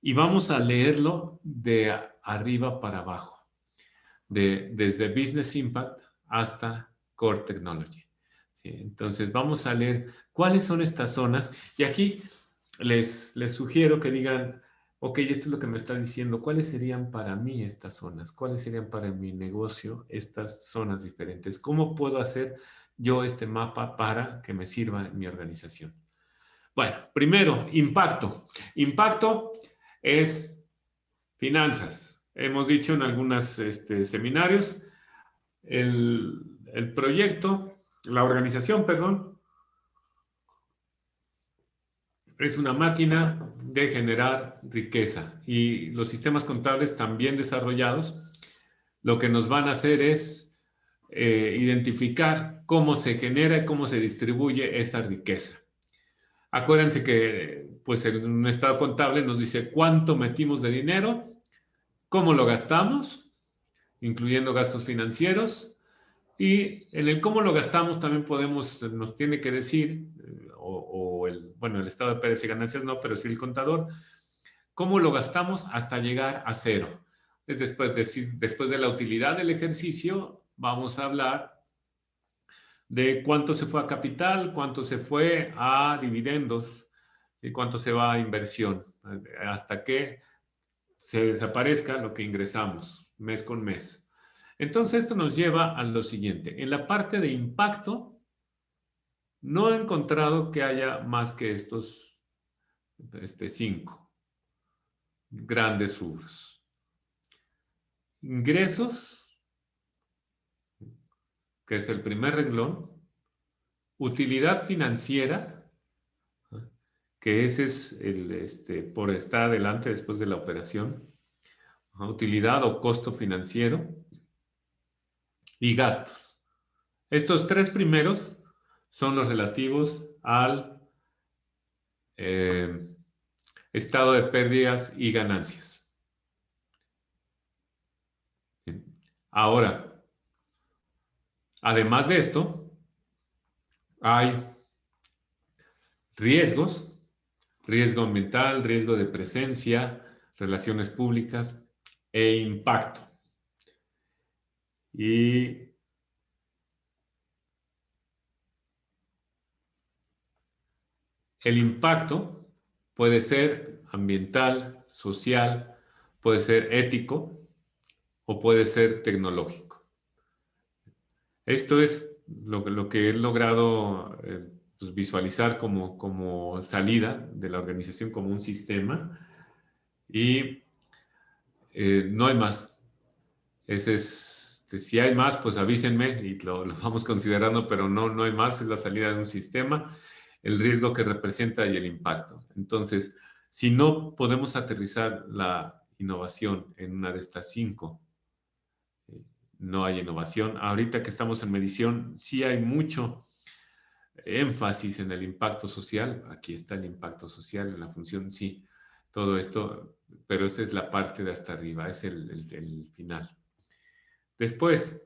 y vamos a leerlo de arriba para abajo, desde Business Impact hasta Core Technology. ¿Sí? Entonces vamos a leer cuáles son estas zonas y aquí les sugiero que digan, ok, esto es lo que me está diciendo, ¿cuáles serían para mí estas zonas? ¿Cuáles serían para mi negocio estas zonas diferentes? ¿Cómo puedo hacer yo este mapa para que me sirva en mi organización? Bueno, primero, impacto. Impacto es finanzas. Hemos dicho en algunos seminarios, el proyecto, la organización, perdón, es una máquina de generar riqueza y los sistemas contables también desarrollados lo que nos van a hacer es identificar cómo se genera y cómo se distribuye esa riqueza. Acuérdense que pues en un estado contable nos dice cuánto metimos de dinero, cómo lo gastamos, incluyendo gastos financieros, y en el cómo lo gastamos también nos tiene que decir, el estado de pérdidas y ganancias no, pero sí el contador, cómo lo gastamos hasta llegar a cero. es después de la utilidad del ejercicio, vamos a hablar de cuánto se fue a capital, cuánto se fue a dividendos y cuánto se va a inversión, hasta que se desaparezca lo que ingresamos mes con mes. Entonces, esto nos lleva a lo siguiente. En la parte de impacto, no he encontrado que haya más que estos 5 grandes rubros. Ingresos, que es el primer renglón. Utilidad financiera, que ese es por estar adelante después de la operación. Utilidad o costo financiero. Y gastos. Estos 3 primeros son los relativos al estado de pérdidas y ganancias. Ahora, además de esto, hay riesgos, riesgo ambiental, riesgo de presencia, relaciones públicas e impacto. Y el impacto puede ser ambiental, social, puede ser ético o puede ser tecnológico. Esto es lo que he logrado pues visualizar como salida de la organización, como un sistema, y no hay más. Ese es, si hay más, pues avísenme y lo vamos considerando, pero no hay más, es la salida de un sistema, el riesgo que representa y el impacto. Entonces, si no podemos aterrizar la innovación en una de estas 5, no hay innovación. Ahorita que estamos en medición, sí hay mucho énfasis en el impacto social. Aquí está el impacto social en la función, sí, todo esto, pero esa es la parte de hasta arriba, es el final. Después,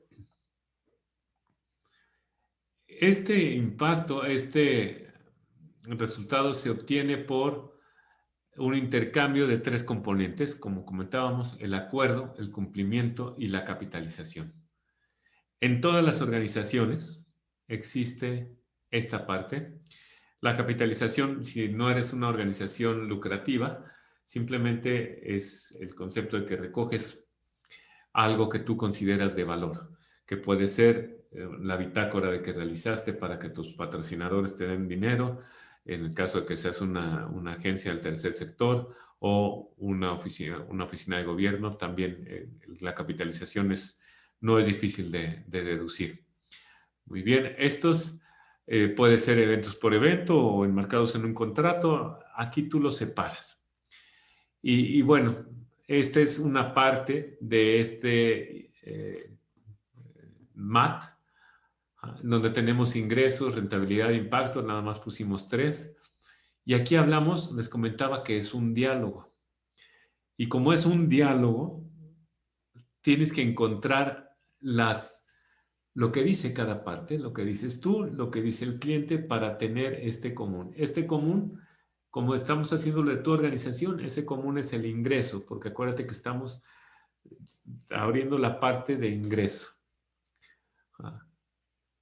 este impacto, este resultado se obtiene por un intercambio de 3 componentes, como comentábamos, el acuerdo, el cumplimiento y la capitalización. En todas las organizaciones existe esta parte. La capitalización, si no eres una organización lucrativa, simplemente es el concepto de que recoges algo que tú consideras de valor, que puede ser la bitácora de que realizaste para que tus patrocinadores te den dinero, en el caso de que seas una agencia del tercer sector o una oficina de gobierno, también la capitalización no es difícil de deducir. Muy bien, estos puede ser eventos por evento o enmarcados en un contrato, aquí tú los separas. Y bueno, esta es una parte de este MAT, donde tenemos ingresos, rentabilidad e impacto, nada más pusimos 3. Y aquí hablamos, les comentaba que es un diálogo. Y como es un diálogo, tienes que encontrar lo que dice cada parte, lo que dices tú, lo que dice el cliente para tener este común. Este común, como estamos haciéndolo de tu organización, ese común es el ingreso, porque acuérdate que estamos abriendo la parte de ingreso.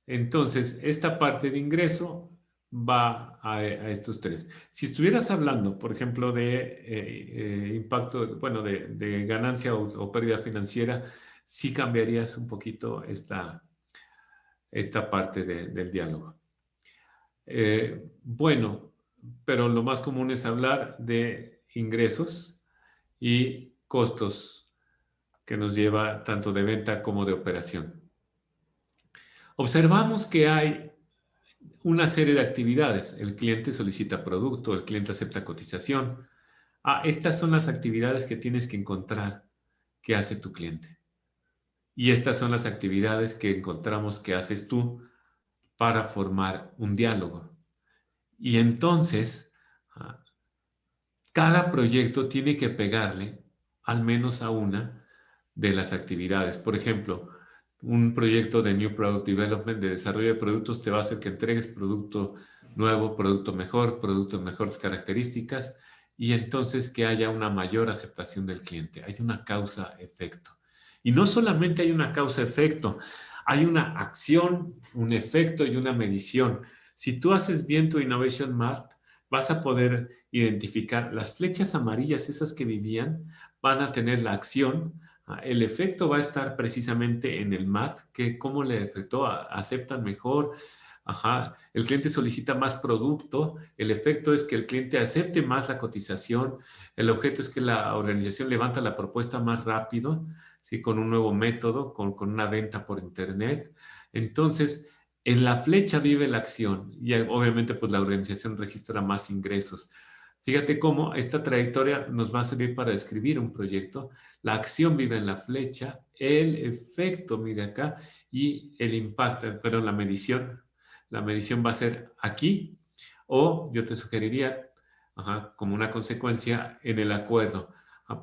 Entonces, esta parte de ingreso va a estos 3. Si estuvieras hablando, por ejemplo, de impacto, bueno, de ganancia o pérdida financiera, sí cambiarías un poquito esta parte del diálogo. Bueno, pero lo más común es hablar de ingresos y costos que nos lleva tanto de venta como de operación. Observamos que hay una serie de actividades. El cliente solicita producto, el cliente acepta cotización. Estas son las actividades que tienes que encontrar que hace tu cliente. Y estas son las actividades que encontramos que haces tú para formar un diálogo. Y entonces, cada proyecto tiene que pegarle al menos a una de las actividades. Por ejemplo, un proyecto de New Product Development, de desarrollo de productos, te va a hacer que entregues producto nuevo, producto mejor, productos mejores características, y entonces que haya una mayor aceptación del cliente. Hay una causa-efecto. Y no solamente hay una causa-efecto, hay una acción, un efecto y una medición. Si tú haces bien tu Innovation Map, vas a poder identificar las flechas amarillas, esas que vivían, van a tener la acción. El efecto va a estar precisamente en el MAT, que cómo le afectó, aceptan mejor. Ajá, el cliente solicita más producto, el efecto es que el cliente acepte más la cotización, el objeto es que la organización levanta la propuesta más rápido, ¿sí? Con un nuevo método, con una venta por internet. Entonces, en la flecha vive la acción y obviamente pues la organización registra más ingresos. Fíjate cómo esta trayectoria nos va a servir para describir un proyecto. La acción vive en la flecha, el efecto mide acá y el impacto, pero la medición va a ser aquí o yo te sugeriría, como una consecuencia, en el acuerdo.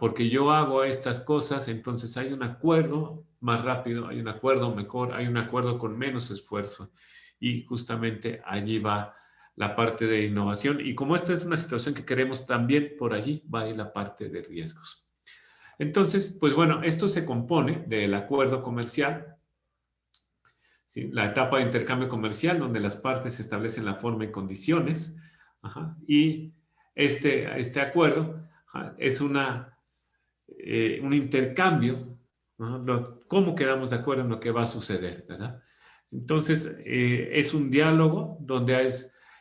Porque yo hago estas cosas, entonces hay un acuerdo más rápido, hay un acuerdo mejor, hay un acuerdo con menos esfuerzo. Y justamente allí va la parte de innovación. Y como esta es una situación que queremos, también por allí va a ir la parte de riesgos. Entonces, pues bueno, esto se compone del acuerdo comercial, ¿sí? La etapa de intercambio comercial, donde las partes establecen la forma y condiciones, y este acuerdo es un intercambio, ¿no? Cómo quedamos de acuerdo en lo que va a suceder, ¿verdad? Entonces, es un diálogo donde hay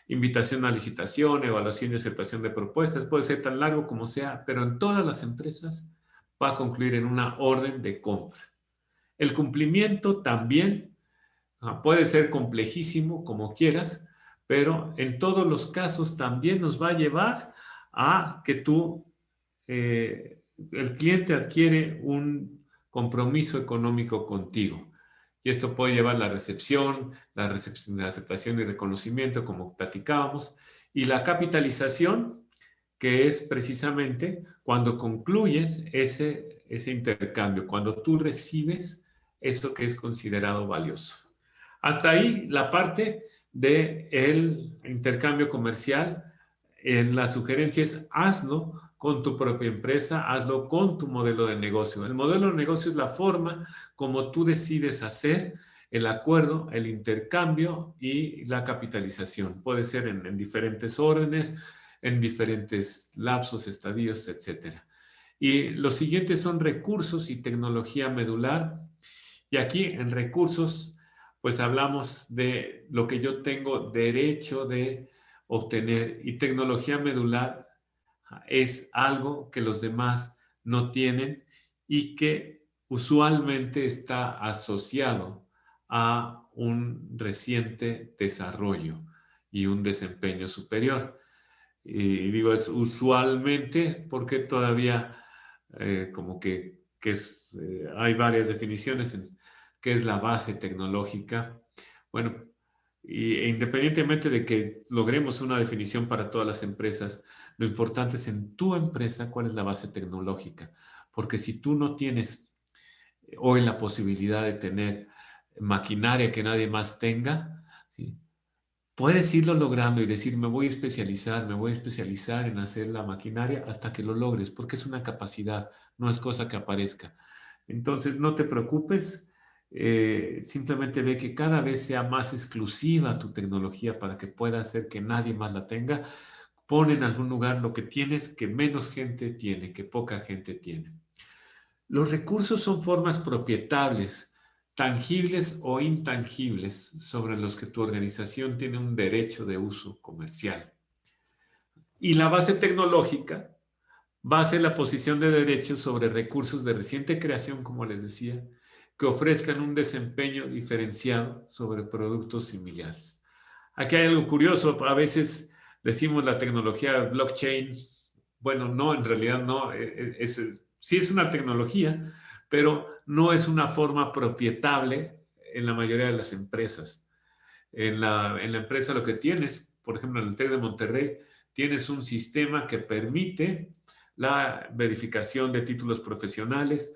invitación a licitación, evaluación y aceptación de propuestas, puede ser tan largo como sea, pero en todas las empresas va a concluir en una orden de compra. El cumplimiento también puede ser complejísimo como quieras, pero en todos los casos también nos va a llevar a que el cliente adquiere un compromiso económico contigo. Y esto puede llevar la aceptación y reconocimiento, como platicábamos, y la capitalización, que es precisamente cuando concluyes ese intercambio, cuando tú recibes eso que es considerado valioso. Hasta ahí la parte del intercambio comercial. La sugerencia es hazlo con tu propia empresa, hazlo con tu modelo de negocio. El modelo de negocio es la forma como tú decides hacer el acuerdo, el intercambio y la capitalización. Puede ser en diferentes órdenes, en diferentes lapsos, estadios, etc. Y los siguientes son recursos y tecnología medular. Y aquí en recursos, pues hablamos de lo que yo tengo derecho de obtener, y tecnología medular es algo que los demás no tienen y que usualmente está asociado a un reciente desarrollo y un desempeño superior. Y digo, es usualmente porque todavía como que hay varias definiciones en qué es la base tecnológica. Bueno, independientemente de que logremos una definición para todas las empresas, lo importante es en tu empresa cuál es la base tecnológica. Porque si tú no tienes hoy la posibilidad de tener maquinaria que nadie más tenga, ¿sí? Puedes irlo logrando y decir, me voy a especializar en hacer la maquinaria hasta que lo logres, porque es una capacidad, no es cosa que aparezca. Entonces, no te preocupes, simplemente ve que cada vez sea más exclusiva tu tecnología para que pueda hacer que nadie más la tenga. Pon en algún lugar lo que tienes que menos gente tiene, que poca gente tiene. Los recursos son formas propietables, tangibles o intangibles, sobre los que tu organización tiene un derecho de uso comercial. Y la base tecnológica va a ser la posición de derechos sobre recursos de reciente creación, como les decía, que ofrezcan un desempeño diferenciado sobre productos similares. Aquí hay algo curioso, a veces decimos la tecnología blockchain. Bueno, no, en realidad no, sí es una tecnología, pero no es una forma propietable en la mayoría de las empresas. En la empresa lo que tienes, por ejemplo, en el TEC de Monterrey, tienes un sistema que permite la verificación de títulos profesionales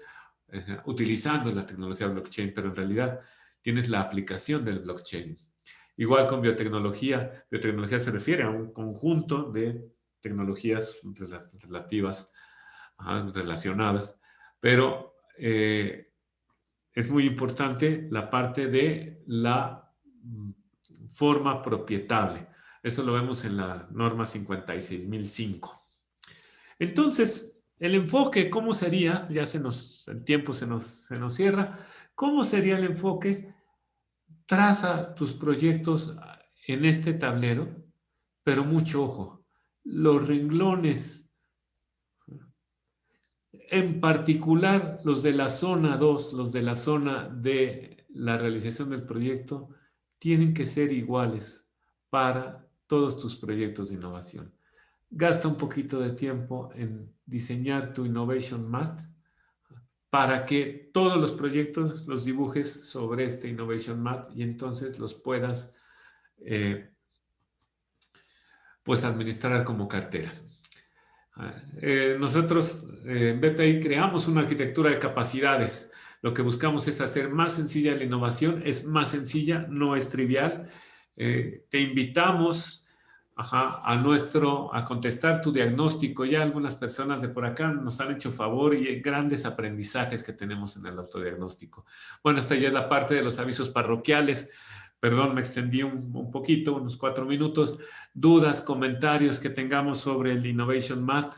utilizando la tecnología blockchain, pero en realidad tienes la aplicación del blockchain. Igual con biotecnología, biotecnología se refiere a un conjunto de tecnologías relativas, relacionadas, pero es muy importante la parte de la forma propietable. Eso lo vemos en la norma 56005. Entonces, el enfoque, ¿cómo sería? Ya el tiempo se nos cierra. ¿Cómo sería el enfoque? Traza tus proyectos en este tablero, pero mucho ojo. Los renglones, en particular los de la zona 2, los de la zona de la realización del proyecto, tienen que ser iguales para todos tus proyectos de innovación. Gasta un poquito de tiempo en diseñar tu Innovation Mat para que todos los proyectos los dibujes sobre este Innovation Mat y entonces los puedas pues administrar como cartera. Nosotros en BPI creamos una arquitectura de capacidades. Lo que buscamos es hacer más sencilla la innovación, es más sencilla, no es trivial. Te invitamos a contestar tu diagnóstico. Ya algunas personas de por acá nos han hecho favor y grandes aprendizajes que tenemos en el autodiagnóstico. Bueno, esta ya es la parte de los avisos parroquiales. Perdón, me extendí un poquito, unos 4 minutos. Dudas, comentarios que tengamos sobre el Innovation Mat.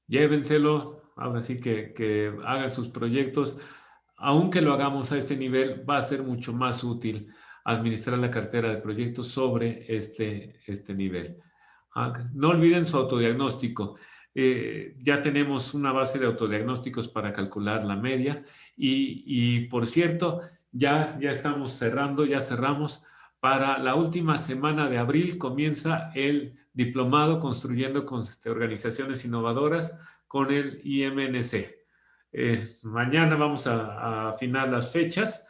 Llévenselo, ahora sí que hagan sus proyectos. Aunque lo hagamos a este nivel, va a ser mucho más útil administrar la cartera de proyectos sobre este nivel. No olviden su autodiagnóstico. Ya tenemos una base de autodiagnósticos para calcular la media y por cierto, ya estamos cerrando, ya cerramos. Para la última semana de abril comienza el diplomado Construyendo con Organizaciones Innovadoras con el IMNC. Mañana vamos a afinar las fechas.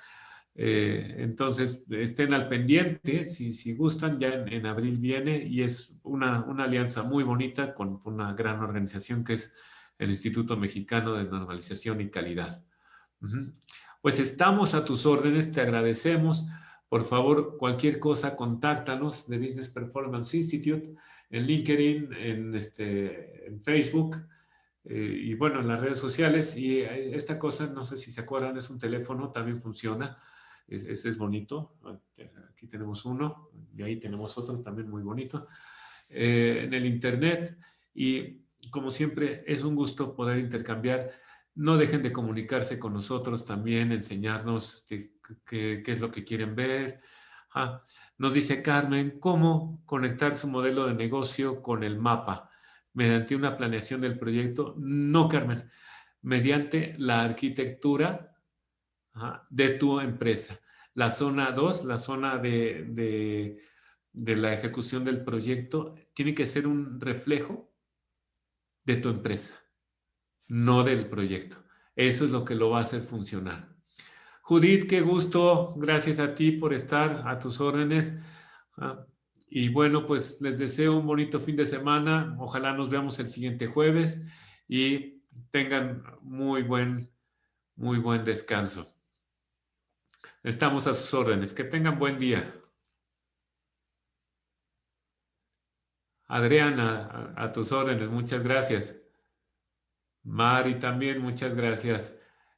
Entonces, estén al pendiente, si gustan, ya en abril viene y es una alianza muy bonita con una gran organización que es el Instituto Mexicano de Normalización y Calidad. Pues estamos a tus órdenes, te agradecemos. Por favor, cualquier cosa, contáctanos de Business Performance Institute en LinkedIn, en Facebook. Y bueno, en las redes sociales. Y esta cosa, no sé si se acuerdan, es un teléfono, también funciona. Ese es bonito. Aquí tenemos uno y ahí tenemos otro también muy bonito. En el internet. Y como siempre, es un gusto poder intercambiar. No dejen de comunicarse con nosotros también, enseñarnos qué es lo que quieren ver. Nos dice Carmen, ¿cómo conectar su modelo de negocio con el mapa? Mediante una planeación del proyecto. No, Carmen, mediante la arquitectura de tu empresa. La zona 2, la zona de la ejecución del proyecto, tiene que ser un reflejo de tu empresa, no del proyecto. Eso es lo que lo va a hacer funcionar. Judith, qué gusto. Gracias a ti por estar a tus órdenes. Y bueno, pues les deseo un bonito fin de semana. Ojalá nos veamos el siguiente jueves y tengan muy buen descanso. Estamos a sus órdenes. Que tengan buen día. Adriana, a tus órdenes. Muchas gracias. Mari también, muchas gracias.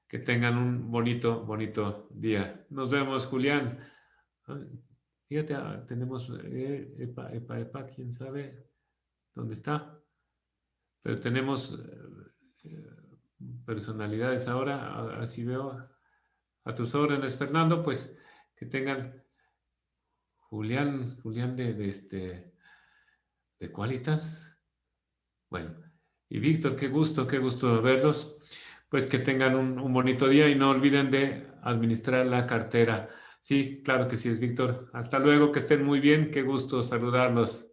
Que tengan un bonito día. Nos vemos, Julián. Fíjate, tenemos epa, quién sabe dónde está. Pero tenemos personalidades ahora, así veo. A tus órdenes, Fernando, pues que tengan Julián de Qualitas. Bueno, y Víctor, qué gusto verlos. Pues que tengan un bonito día y no olviden de administrar la cartera. Sí, claro que sí es Víctor. Hasta luego, que estén muy bien, qué gusto saludarlos.